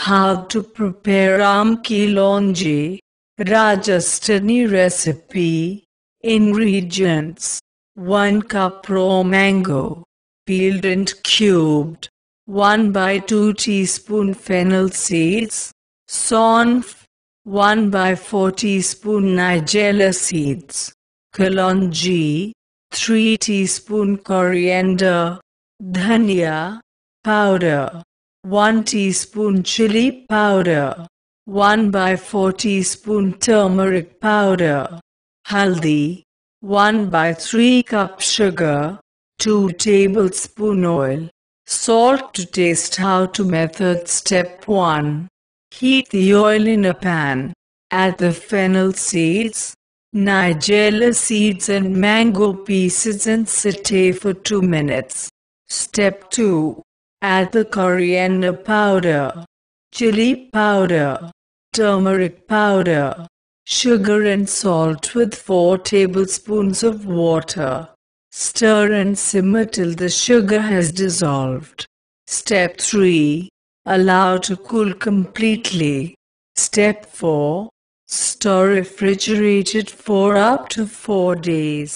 How to prepare Aam ki Launji Rajasthani Recipe. Ingredients: 1 cup raw mango, peeled and cubed. 1/2 teaspoon fennel seeds, saunf. 1/4 teaspoon nigella seeds, kalonji. 3 teaspoon coriander, dhania powder. 1 teaspoon chili powder. 1/4 teaspoon turmeric powder. Haldi. 1/3 cup sugar. 2 tablespoon oil. Salt to taste. How to method. Step 1. Heat the oil in a pan. Add the fennel seeds, nigella seeds and mango pieces and saute for 2 minutes. Step 2. Add the coriander powder, chili powder, turmeric powder, sugar and salt with 4 tablespoons of water. Stir and simmer till the sugar has dissolved. Step 3. Allow to cool completely. Step 4. Store refrigerated for up to 4 days.